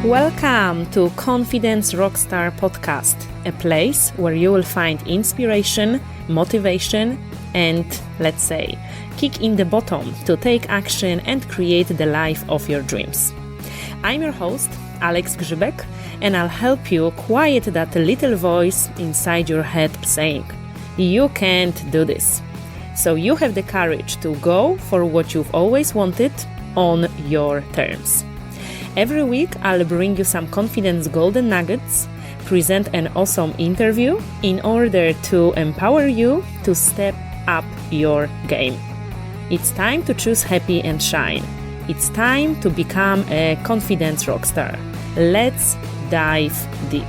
Welcome to Confidence Rockstar Podcast, a place where you will find inspiration, motivation, and, let's say, kick in the bottom to take action and create the life of your dreams. I'm your host, Grzybek, and I'll help you quiet that little voice inside your head saying, "You can't do this." So you have the courage to go for what you've always wanted on your terms. Every week, I'll bring you some confidence golden nuggets, present an awesome interview in order to empower you to step up your game. It's time to choose happy and shine. It's time to become a confidence rockstar. Let's dive deep.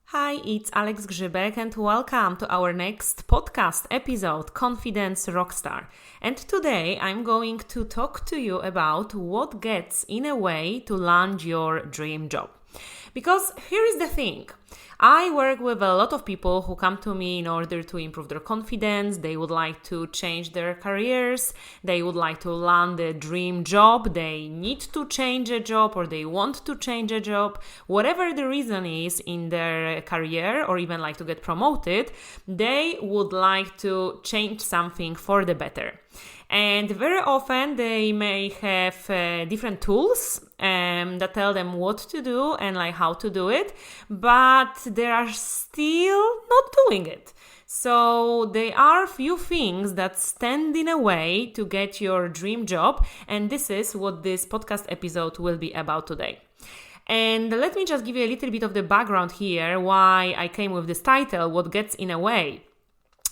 Hi, it's Grzybek and welcome to our next podcast episode, Confidence Rockstar. And today I'm going to talk to you about what gets in a way to land your dream job. Because here is the thing. I work with a lot of people who come to me in order to improve their confidence. They would like to change their careers. They would like to land a dream job. They need to change a job or they want to change a job. Whatever the reason is in their career or even like to get promoted, they would like to change something for the better. And very often they may have different tools that tell them what to do and like how to do it, but they are still not doing it. So there are few things that stand in a way to get your dream job, and this is what this podcast episode will be about today. And let me just give you a little bit of the background here, why I came with this title, What Gets in a Way.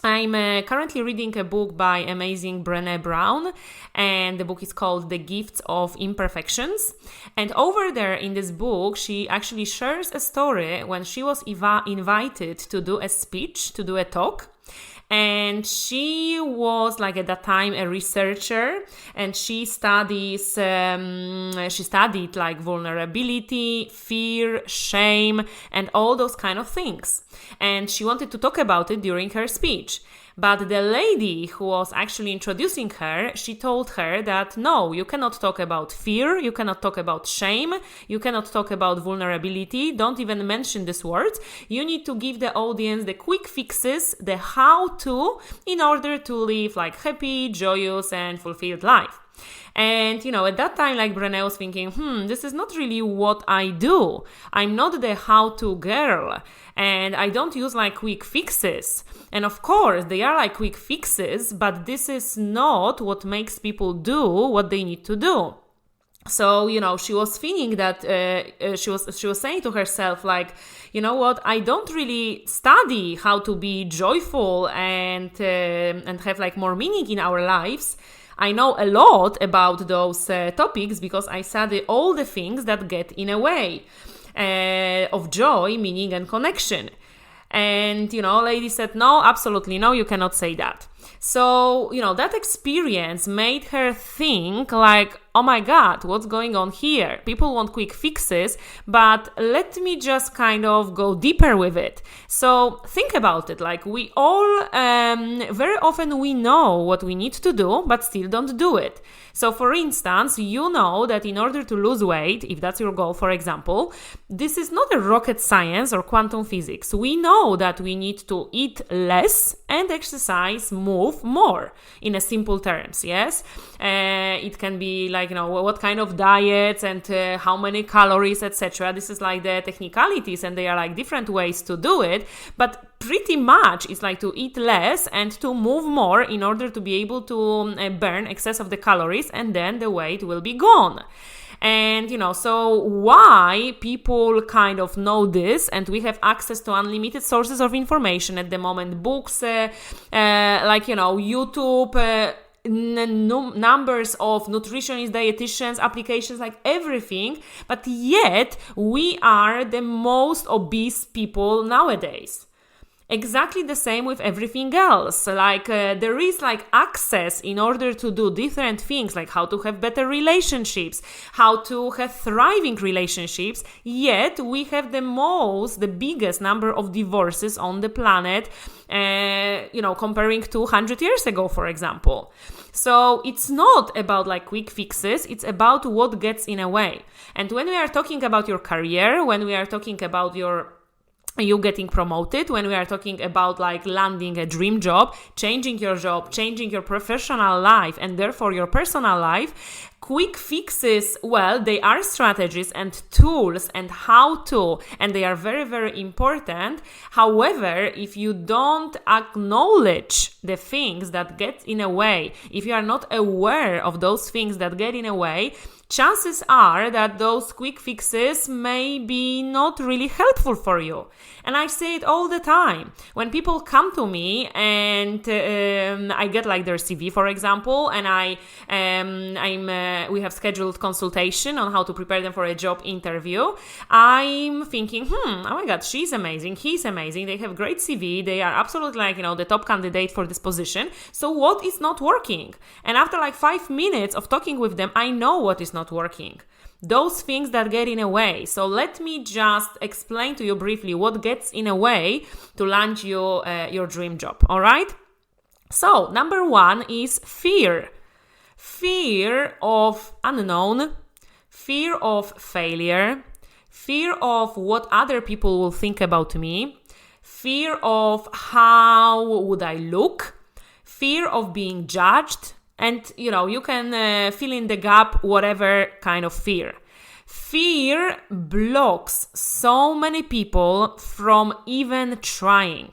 I'm currently reading a book by amazing Brené Brown, and the book is called The Gifts of Imperfections. And over there in this book, she actually shares a story when she was invited to do a speech, to do a talk. And she was like at that time a researcher, and she studied like vulnerability, fear, shame, and all those kind of things. And she wanted to talk about it during her speech. But the lady who was actually introducing her, she told her that no, you cannot talk about fear, you cannot talk about shame, you cannot talk about vulnerability, don't even mention these words. You need to give the audience the quick fixes, the how-to, in order to live like happy, joyous, and fulfilled life. And, at that time, like Brené was thinking, this is not really what I do. I'm not the how-to girl, and I don't use like quick fixes. And of course, they are like quick fixes, but this is not what makes people do what they need to do. So, she was feeling that she was saying to herself, like, you know what, I don't really study how to be joyful and have like more meaning in our lives. I know a lot about those topics because I study all the things that get in a way of joy, meaning, and connection. And, lady said, no, absolutely no, you cannot say that. So, that experience made her think like, oh my God, what's going on here? People want quick fixes, but let me just kind of go deeper with it. So think about it. Like we all, very often we know what we need to do, but still don't do it. So for instance, you know that in order to lose weight, if that's your goal, for example, this is not a rocket science or quantum physics. We know that we need to eat less and exercise, move more in a simple terms. Yes. It can be like, what kind of diets and how many calories, etc. This is like the technicalities, and they are like different ways to do it. But pretty much it's like to eat less and to move more in order to be able to burn excess of the calories, and then the weight will be gone. And, so why people kind of know this, and we have access to unlimited sources of information at the moment, books, YouTube, numbers of nutritionists, dietitians, applications, like everything, but yet we are the most obese people nowadays. Exactly the same with everything else. There is access in order to do different things, like how to have better relationships, how to have thriving relationships. Yet we have the biggest number of divorces on the planet, comparing to 100 years ago, for example. So it's not about quick fixes, it's about what gets in a way. And when we are talking about your career, when we are talking about you getting promoted, when we are talking about landing a dream job, changing your professional life, and therefore your personal life, quick fixes, well, they are strategies and tools and and they are very, very important. However, if you don't acknowledge the things that get in a way, if you are not aware of those things that get in a way, chances are that those quick fixes may be not really helpful for you. And I say it all the time. When people come to me and I get their CV, for example, and we have scheduled consultation on how to prepare them for a job interview, I'm thinking, oh my God, she's amazing, he's amazing, they have great CV, they are absolutely the top candidate for this position. So what is not working? And after 5 minutes of talking with them, I know what is not working. Those things that get in a way. So let me just explain to you briefly what gets in a way to land your dream job. All right? So number 1 is fear. Fear of unknown, fear of failure, fear of what other people will think about me, fear of how would I look, fear of being judged, and you can fill in the gap, whatever kind of fear. Fear blocks so many people from even trying.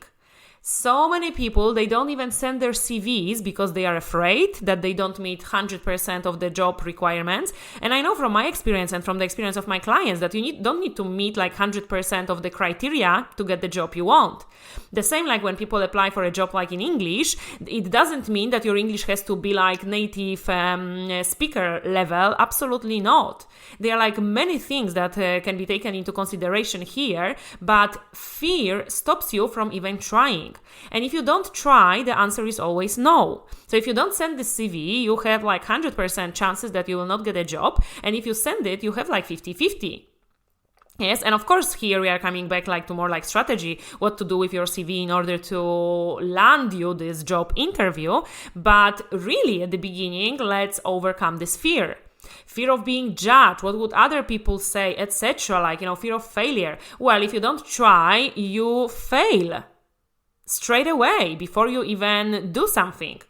So many people, they don't even send their CVs because they are afraid that they don't meet 100% of the job requirements. And I know from my experience and from the experience of my clients that you don't need to meet 100% of the criteria to get the job you want. The same when people apply for a job in English, it doesn't mean that your English has to be native speaker level. Absolutely not. There are many things that can be taken into consideration here, but fear stops you from even trying. And if you don't try, the answer is always no. So if you don't send the CV, you have 100% chances that you will not get a job. And if you send it, you have 50-50. Yes, and of course here we are coming back to more strategy, what to do with your CV in order to land you this job interview. But really at the beginning, let's overcome this fear. Fear of being judged, what would other people say, etc. Fear of failure. Well, if you don't try, you fail straight away before you even do something.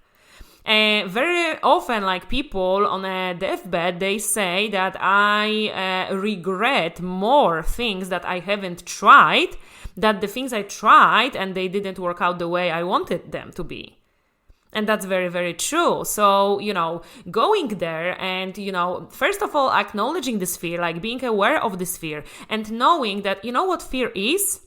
Very often, people on a deathbed, they say that I regret more things that I haven't tried than the things I tried and they didn't work out the way I wanted them to be. And that's very, very true. So, going there and, first of all, acknowledging this fear, being aware of this fear and knowing that, what fear is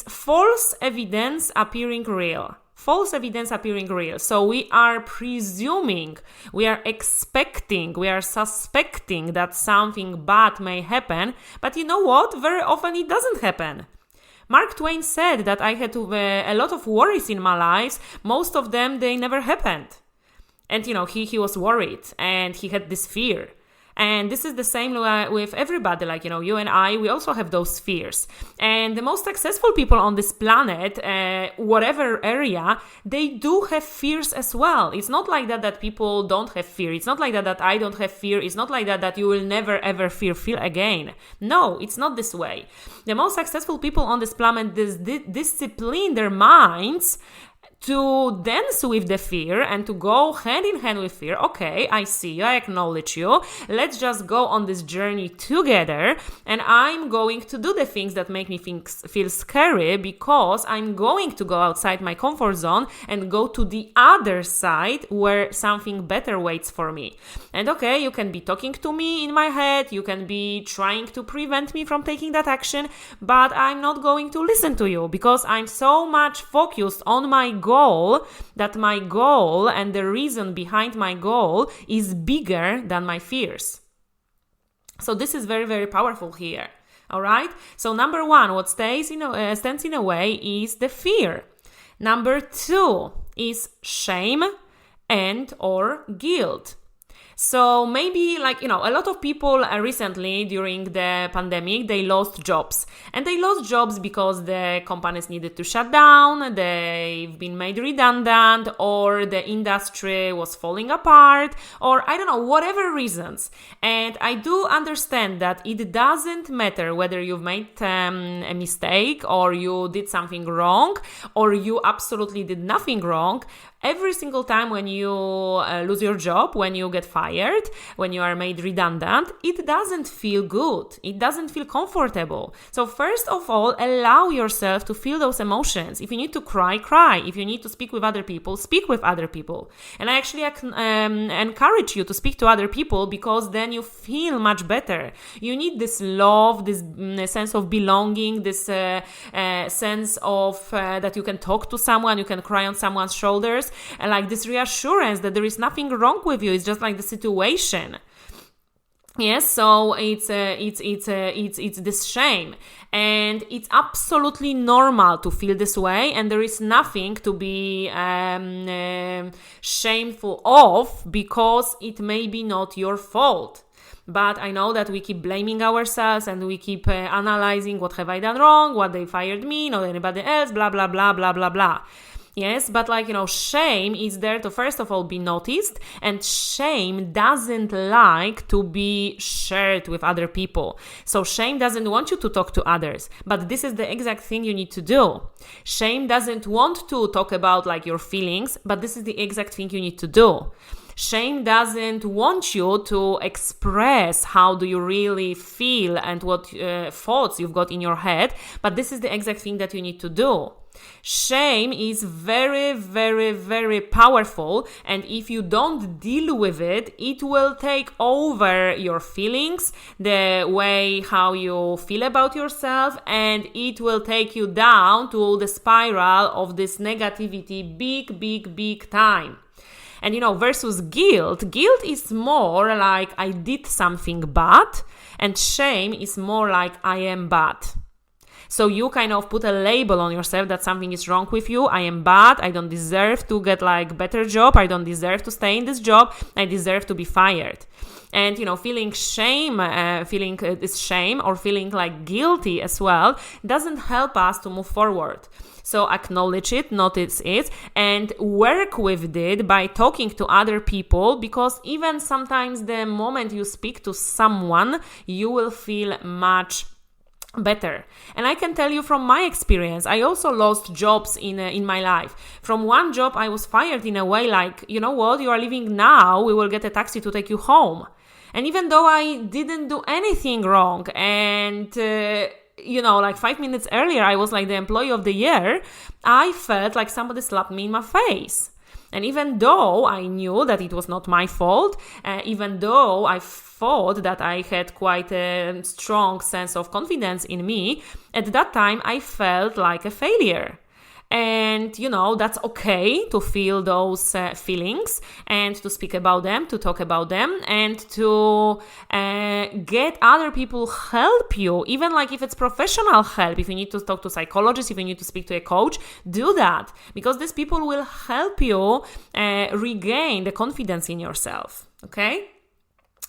false evidence appearing real. False evidence appearing real. So we are presuming, we are expecting, we are suspecting that something bad may happen. But you know what? Very often it doesn't happen. Mark Twain said that I had a lot of worries in my life. Most of them, they never happened. And, he was worried and he had this fear. And this is the same with everybody, you and I, we also have those fears. And the most successful people on this planet, whatever area, they do have fears as well. It's not like that people don't have fear. It's not like that I don't have fear. It's not like that you will never ever feel again. No, it's not this way. The most successful people on this planet discipline their minds to dance with the fear and to go hand in hand with fear. Okay, I see you, I acknowledge you. Let's just go on this journey together, and I'm going to do the things that make me feel scary because I'm going to go outside my comfort zone and go to the other side where something better waits for me. And okay, you can be talking to me in my head, you can be trying to prevent me from taking that action, but I'm not going to listen to you because I'm so much focused on my goal that my goal and the reason behind my goal is bigger than my fears. So this is very, very powerful here. All right. So number 1, what stands in a way is the fear. Number 2 is shame and or guilt. So maybe a lot of people recently during the pandemic, they lost jobs. And they lost jobs because the companies needed to shut down, they've been made redundant, or the industry was falling apart, or I don't know, whatever reasons. And I do understand that it doesn't matter whether you've made a mistake or you did something wrong or you absolutely did nothing wrong. Every single time when you lose your job, when you get fired, when you are made redundant, it doesn't feel good. It doesn't feel comfortable. So first of all, allow yourself to feel those emotions. If you need to cry, cry. If you need to speak with other people, speak with other people. And I actually encourage you to speak to other people because then you feel much better. You need this love, this sense of belonging, this sense of that you can talk to someone, you can cry on someone's shoulders. And like this reassurance that there is nothing wrong with you, it's just like the situation. Yes, so it's this shame, and it's absolutely normal to feel this way, and there is nothing to be shameful of because it may be not your fault. But I know that we keep blaming ourselves and we keep analyzing what have I done wrong, what they fired me, not anybody else, blah blah blah blah blah blah. Yes, but shame is there to first of all be noticed, and shame doesn't like to be shared with other people. So shame doesn't want you to talk to others, but this is the exact thing you need to do. Shame doesn't want to talk about your feelings, but this is the exact thing you need to do. Shame doesn't want you to express how do you really feel and what thoughts you've got in your head, but this is the exact thing that you need to do. Shame is very, very, very powerful, and if you don't deal with it, it will take over your feelings, the way how you feel about yourself, and it will take you down to the spiral of this negativity big time. And versus guilt is more like I did something bad, and shame is more like I am bad. So you kind of put a label on yourself that something is wrong with you. I am bad. I don't deserve to get better job. I don't deserve to stay in this job. I deserve to be fired. And feeling shame, feeling this shame or feeling guilty as well doesn't help us to move forward. So acknowledge it, notice it, and work with it by talking to other people, because even sometimes the moment you speak to someone, you will feel much better. And I can tell you from my experience, I also lost jobs in my life. From one job, I was fired in a way you know what, you are leaving now, we will get a taxi to take you home. And even though I didn't do anything wrong, and 5 minutes earlier, I was the employee of the year, I felt like somebody slapped me in my face. And even though I knew that it was not my fault, even though I thought that I had quite a strong sense of confidence in me, at that time I felt like a failure. And, that's okay to feel those feelings and to speak about them, to talk about them, and to get other people help you, even if it's professional help. If you need to talk to psychologists, if you need to speak to a coach, do that, because these people will help you regain the confidence in yourself, okay?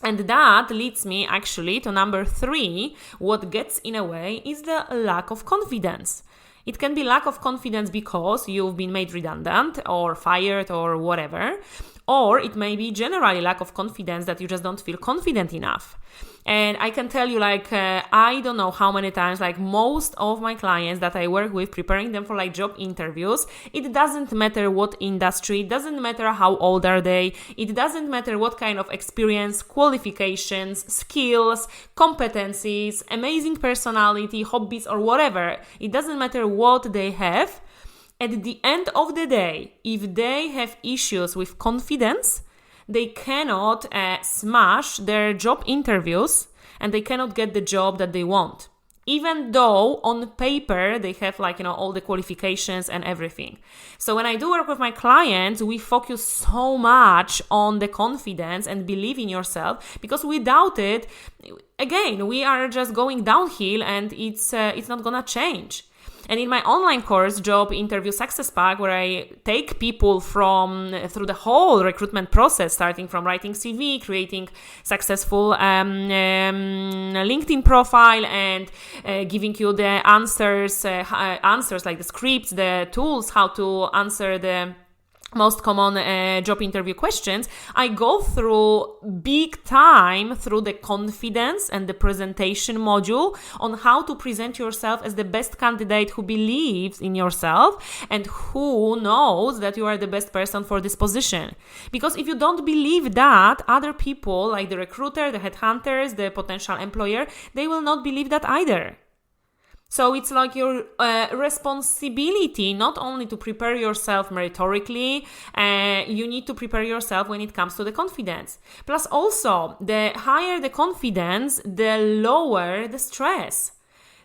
And that leads me actually to number 3. What gets in a way is the lack of confidence. It can be lack of confidence because you've been made redundant or fired or whatever. Or it may be generally lack of confidence that you just don't feel confident enough. And I can tell you, I don't know how many times, most of my clients that I work with, preparing them for job interviews, it doesn't matter what industry, it doesn't matter how old are they, it doesn't matter what kind of experience, qualifications, skills, competencies, amazing personality, hobbies, or whatever. It doesn't matter what they have. At the end of the day, if they have issues with confidence, they cannot smash their job interviews and they cannot get the job that they want. Even though on paper they have all the qualifications and everything. So when I do work with my clients, we focus so much on the confidence and believe in yourself, because without it, again, we are just going downhill and it's not gonna change. And in my online course, Job Interview Success Pack, where I take people through the whole recruitment process, starting from writing CV, creating successful LinkedIn profile, and giving you the answers like the scripts, the tools, how to answer the most common job interview questions, I go through big time through the confidence and the presentation module on how to present yourself as the best candidate who believes in yourself and who knows that you are the best person for this position. Because if you don't believe that, other people like the recruiter, the headhunters, the potential employer, they will not believe that either. So it's like your responsibility not only to prepare yourself meritorically, you need to prepare yourself when it comes to the confidence. Plus also, the higher the confidence, the lower the stress.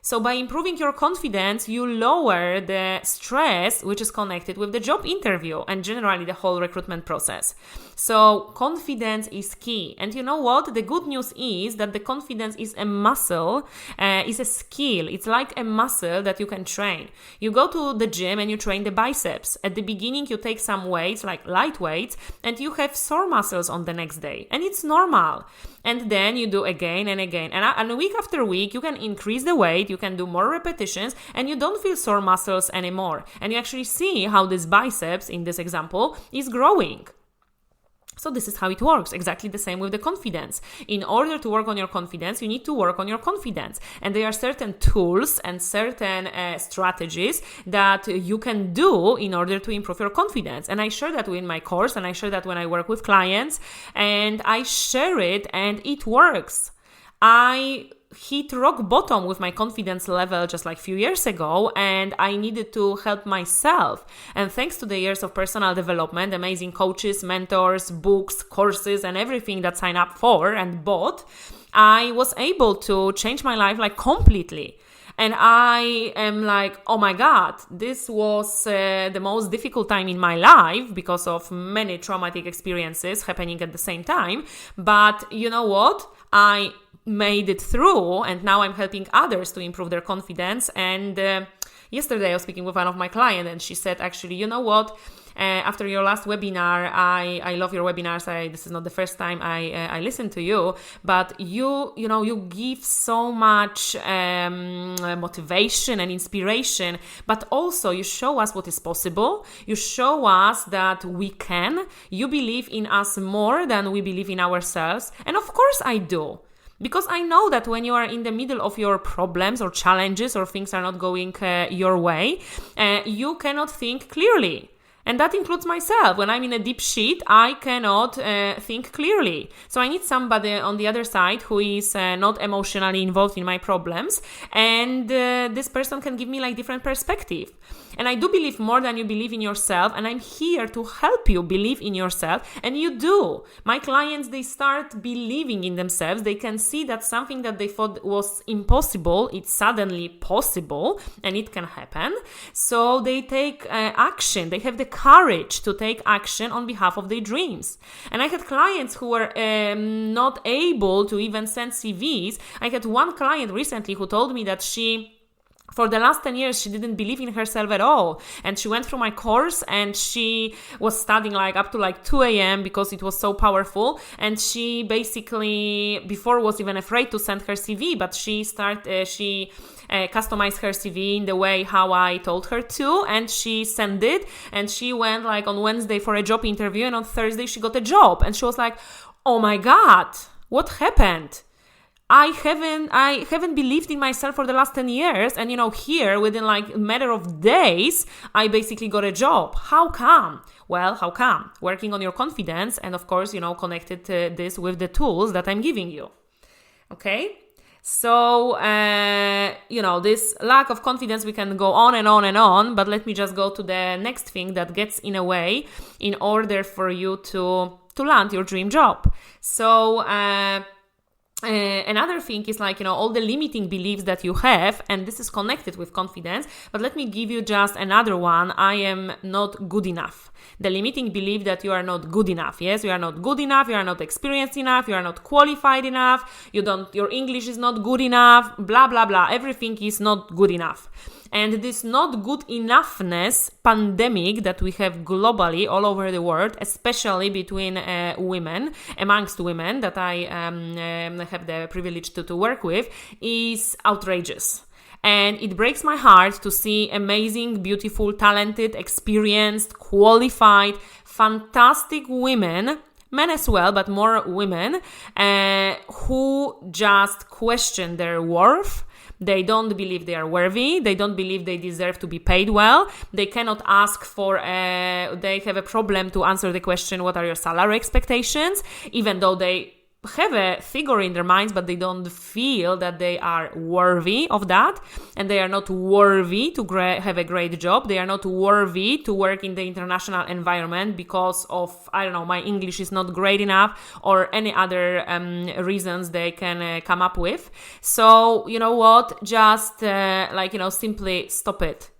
So by improving your confidence, you lower the stress which is connected with the job interview and generally the whole recruitment process. So confidence is key. And you know what? The good news is that the confidence is a muscle, is a skill. It's like a muscle that you can train. You go to the gym and you train the biceps. At the beginning, you take some weights, like light weights, and you have sore muscles on the next day. And it's normal. And then you do again and again. And week after week, you can increase the weight, you can do more repetitions, and you don't feel sore muscles anymore. And you actually see how this biceps, in this example, is growing. So this is how it works. Exactly the same with the confidence. In order to work on your confidence, you need to work on your confidence. And there are certain tools and certain strategies that you can do in order to improve your confidence. And I share that in my course, and I share that when I work with clients, and I share it, and it works. I hit rock bottom with my confidence level just like a few years ago, and I needed to help myself. And thanks to the years of personal development, amazing coaches, mentors, books, courses, and everything that I signed up for and bought, I was able to change my life like completely. And I am like, oh my God, this was the most difficult time in my life because of many traumatic experiences happening at the same time. But you know what? I made it through, and now I'm helping others to improve their confidence. And yesterday I was speaking with one of my clients, and she said, actually, you know what? After your last webinar, I love your webinars. This is not the first time I listen to you, but you give so much motivation and inspiration, but also you show us what is possible. You show us that we can. You believe in us more than we believe in ourselves. And of course I do. Because I know that when you are in the middle of your problems or challenges or things are not going your way, you cannot think clearly. And that includes myself. When I'm in a deep shit, I cannot think clearly. So I need somebody on the other side who is not emotionally involved in my problems. And this person can give me like different perspective. And I do believe more than you believe in yourself. And I'm here to help you believe in yourself. And you do. My clients, they start believing in themselves. They can see that something that they thought was impossible, it's suddenly possible and it can happen. So they take action. They have the courage to take action on behalf of their dreams. And I had clients who were not able to even send CVs. I had one client recently who told me that for the last 10 years, she didn't believe in herself at all. And she went through my course and she was studying like up to like 2 a.m. because it was so powerful. And she basically, before was even afraid to send her CV, but she customized her CV in the way how I told her to. And she sent it. And she went like on Wednesday for a job interview. And on Thursday, she got a job. And she was like, oh my God, what happened? I haven't believed in myself for the last 10 years. And, here within like a matter of days, I basically got a job. How come? Well, how come? Working on your confidence. And of course, connected this with the tools that I'm giving you. Okay. So, this lack of confidence, we can go on and on and on, but let me just go to the next thing that gets in a way in order for you to land your dream job. So, another thing is like, all the limiting beliefs that you have, and this is connected with confidence, but let me give you just another one. I am not good enough. The limiting belief that you are not good enough. Yes, you are not good enough. You are not experienced enough. You are not qualified enough. Your English is not good enough. Blah, blah, blah. Everything is not good enough. And this not good enoughness pandemic that we have globally all over the world, especially between women, amongst women that I have the privilege to work with, is outrageous. And it breaks my heart to see amazing, beautiful, talented, experienced, qualified, fantastic women, men as well, but more women, who just question their worth. They don't believe they are worthy. They don't believe they deserve to be paid well. They cannot ask for, they have a problem to answer the question, what are your salary expectations? Even though they have a figure in their minds, but they don't feel that they are worthy of that, and they are not worthy to have a great job. They are not worthy to work in the international environment because of, I don't know, my English is not great enough, or any other reasons they can come up with. So, you know what? Just simply stop it.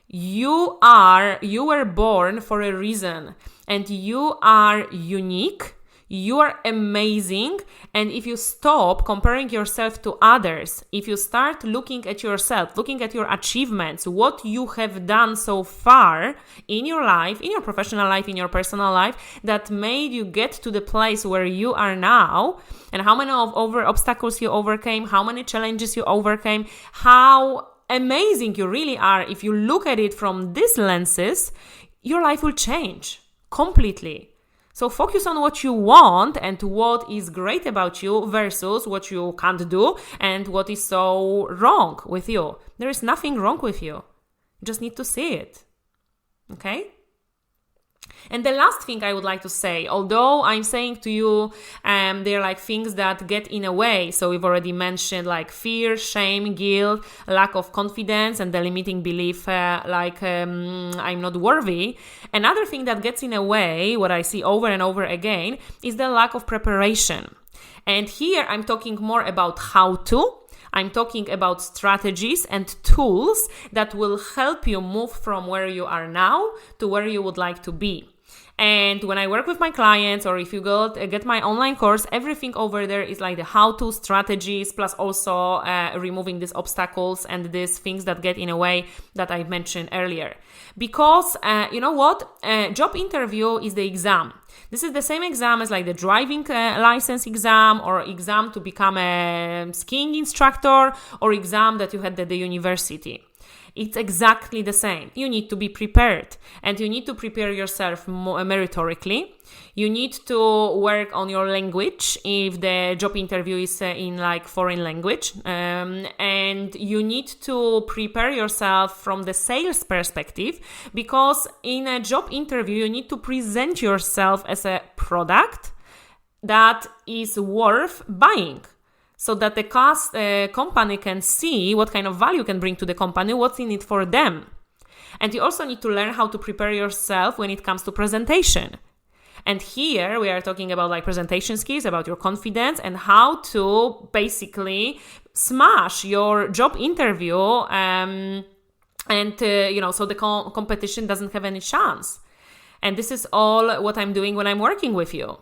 You were born for a reason, and you are unique. You are amazing, and if you stop comparing yourself to others, if you start looking at yourself, looking at your achievements, what you have done so far in your life, in your professional life, in your personal life, that made you get to the place where you are now, and how many obstacles you overcame, how many challenges you overcame, how amazing you really are. If you look at it from these lenses, your life will change completely. So focus on what you want and what is great about you versus what you can't do and what is so wrong with you. There is nothing wrong with you. You just need to see it. Okay? And the last thing I would like to say, although I'm saying to you, they're like things that get in a way. So we've already mentioned like fear, shame, guilt, lack of confidence, and the limiting belief I'm not worthy. Another thing that gets in a way, what I see over and over again, is the lack of preparation. And here I'm talking more about how to. I'm talking about strategies and tools that will help you move from where you are now to where you would like to be. And when I work with my clients, or if you get my online course, everything over there is like the how-to strategies, plus also removing these obstacles and these things that get in a way that I mentioned earlier. Because you know what? Job interview is the exam. This is the same exam as like the driving license exam, or exam to become a skiing instructor, or exam that you had at the university. It's exactly the same. You need to be prepared, and you need to prepare yourself meritorically. You need to work on your language if the job interview is in like foreign language, and you need to prepare yourself from the sales perspective, because in a job interview you need to present yourself as a product that is worth buying, so that the company can see what kind of value you can bring to the company, what's in it for them. And you also need to learn how to prepare yourself when it comes to presentation. And here we are talking about like presentation skills, about your confidence, and how to basically smash your job interview, so the competition doesn't have any chance. And this is all what I'm doing when I'm working with you.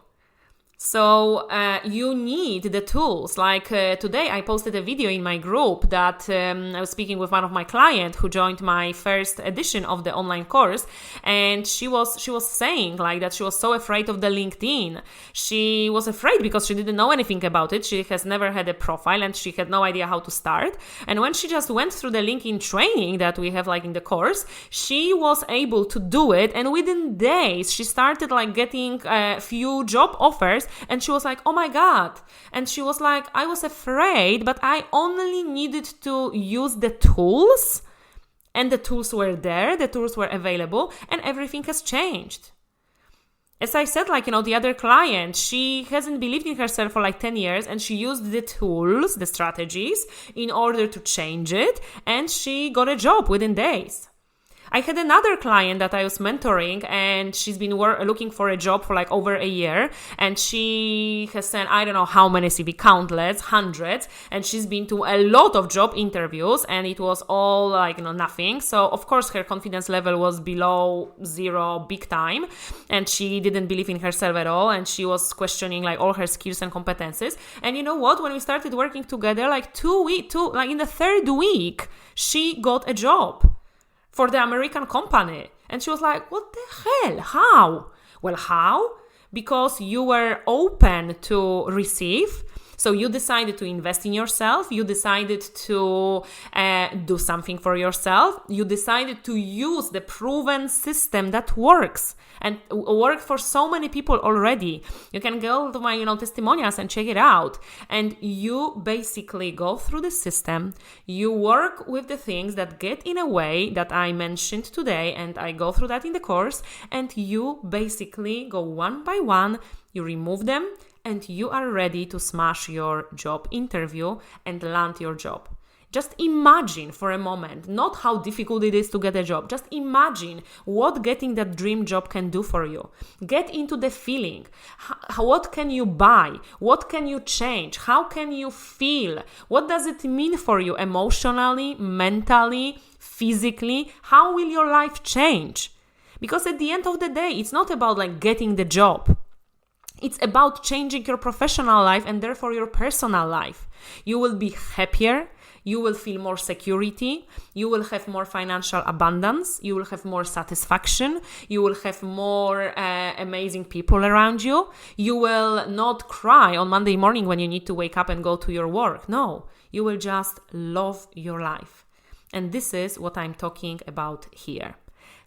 So you need the tools. Like today I posted a video in my group that I was speaking with one of my clients who joined my first edition of the online course, and she was saying like that she was so afraid of the LinkedIn. She was afraid because she didn't know anything about it. She has never had a profile and she had no idea how to start. And when she just went through the LinkedIn training that we have like in the course, she was able to do it, and within days she started like getting a few job offers. And she was like, oh my God. And she was like, I was afraid, but I only needed to use the tools. And the tools were there, the tools were available, and everything has changed. As I said, the other client, she hasn't believed in herself for 10 years, and she used the tools, the strategies, in order to change it, and she got a job within days. I had another client that I was mentoring, and she's been looking for a job for like over a year, and she has sent, I don't know how many CV, countless, hundreds, and she's been to a lot of job interviews, and it was all like, nothing. So of course her confidence level was below zero big time, and she didn't believe in herself at all, and she was questioning like all her skills and competences. And you know what? When we started working together, like in the third week, she got a job for the American company. And she was like, what the hell? How? Well, how? Because you were open to receive. So you decided to invest in yourself. You decided to do something for yourself. You decided to use the proven system that works and worked for so many people already. You can go to my, testimonials and check it out. And you basically go through the system. You work with the things that get in a way that I mentioned today, and I go through that in the course. And you basically go one by one. You remove them, and you are ready to smash your job interview and land your job. Just imagine for a moment, not how difficult it is to get a job. Just imagine what getting that dream job can do for you. Get into the feeling. What can you buy? What can you change? How can you feel? What does it mean for you emotionally, mentally, physically? How will your life change? Because at the end of the day, it's not about like getting the job. It's about changing your professional life and therefore your personal life. You will be happier. You will feel more security. You will have more financial abundance. You will have more satisfaction. You will have more amazing people around you. You will not cry on Monday morning when you need to wake up and go to your work. No, you will just love your life. And this is what I'm talking about here.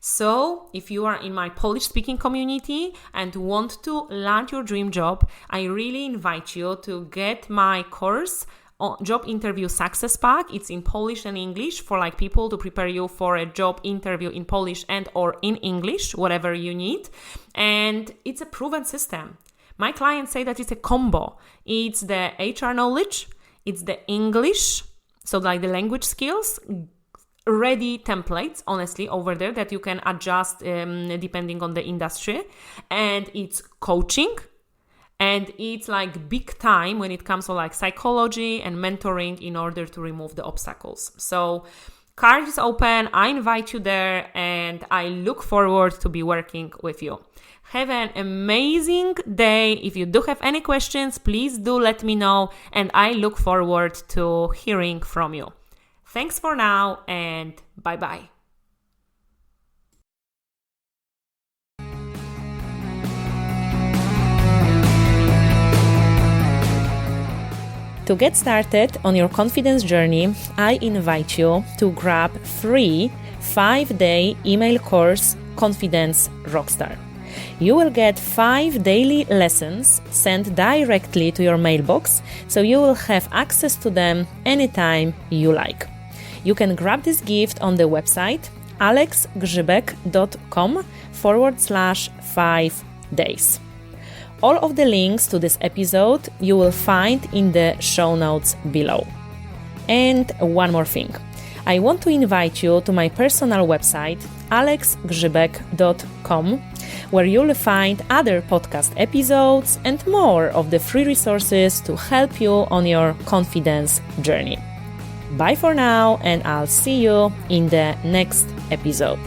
So if you are in my Polish speaking community and want to land your dream job, I really invite you to get my course, Job Interview Success Pack. It's in Polish and English for like people to prepare you for a job interview in Polish and or in English, whatever you need. And it's a proven system. My clients say that it's a combo. It's the HR knowledge, it's the English, so like the language skills, ready templates, honestly, over there that you can adjust depending on the industry. And it's coaching. And it's like big time when it comes to like psychology and mentoring in order to remove the obstacles. So card is open. I invite you there, and I look forward to be working with you. Have an amazing day. If you do have any questions, please do let me know, and I look forward to hearing from you. Thanks for now, and bye-bye. To get started on your confidence journey, I invite you to grab free 5-day email course, Confidence Rockstar. You will get 5 daily lessons sent directly to your mailbox, so you will have access to them anytime you like. You can grab this gift on the website alexgrzybek.com/5 days. All of the links to this episode you will find in the show notes below. And one more thing. I want to invite you to my personal website alexgrzybek.com, where you'll find other podcast episodes and more of the free resources to help you on your confidence journey. Bye for now, and I'll see you in the next episode.